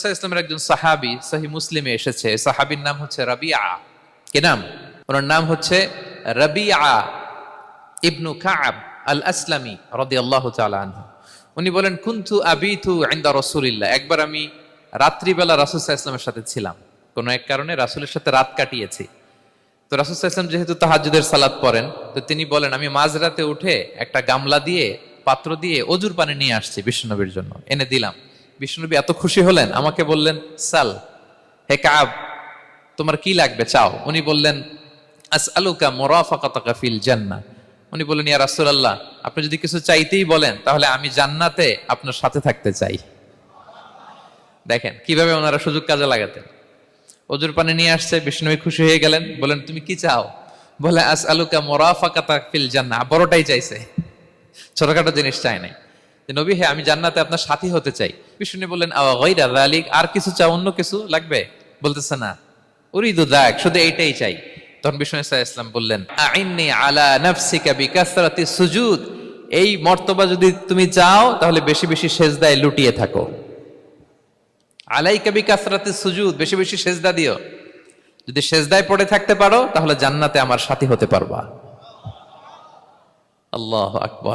ইসলামের একজন সাহাবী সহিহ মুসলিমে এসেছে, সাহাবীর নাম হচ্ছে রাবিআ। কি নাম? ওনার নাম হচ্ছে রাবিআ ইবনু কাব আল আসলামি রাদিয়াল্লাহু তাআলা আনহু। উনি বলেন, কুনতু আবিতু ইনদা রাসূলিল্লাহ, একবার আমি রাত্রিবেলা রাসূল সাল্লাল্লাহু আলাইহি ওয়াসাল্লামের সাথে ছিলাম। কোন এক কারণে রাসূলের সাথে রাত কাটিয়েছি। তো রাসূল সাল্লাল্লাহু আলাইহি ওয়াসাল্লাম যেহেতু তাহাজ্জুদের সালাত পড়েন, তো তিনি বলেন, আমি মাঝরাতে উঠে একটা গামলা দিয়ে, পাত্র দিয়ে অজুর পানি নিয়ে আসছি বিশ্বনবীর জন্য, এনে দিলাম। বিশ্বনবী এত খুশি হলেন, আমাকে বললেন, সাল, হে কাব, তোমার কি লাগবে চাও। উনি বললেন, আসআলুকা মুরাফাকাতাকা ফিল জান্নাহ। উনি বললেন, ইয়া রাসূলুল্লাহ, আপনি যদি কিছু চাইতেই বলেন তাহলে আমি জান্নাতে আপনার সাথে থাকতে চাই। দেখেন কিভাবে ওনারা সুযোগ কাজে লাগাতেন। অজুর পানি নিয়ে আসছে, বিষ্ণুবী খুশি হয়ে গেলেন, বলেন, তুমি কি চাও? বলে, আসআলুকা মুরাফাকাতাকা ফিল জান্নাহ। বড়টাই চাইছে, ছোটখাটো জিনিস চাই নাই। যে নবী, হে, আমি জান্নাতে আপনার সাথী হতে চাই। বিষ্ণু বললেন, আওয়া গায়রা যালিক, আর কিছু চাও, অন্য কিছু লাগবে? বলতেছে, না, উরিদু যাক, শুধু এইটাই চাই। তখন বিষ্ণু সাল্লাল্লাহু আলাইহি ওয়াসাল্লাম বললেন, আইন্নি আলা নাফসিকা বিকাসরাতি সুজুদ, এই মর্তবা যদি তুমি চাও তাহলে বেশি বেশি সেজদায় লুটিয়ে থাকো। আলাইকা বিকাসরাতি সুজুদ, বেশি বেশি সেজদা দিও। যদি সেজদায় পড়ে থাকতে পারো তাহলে জান্নাতে আমার সাথী হতে পারবা। আল্লাহু আকবার।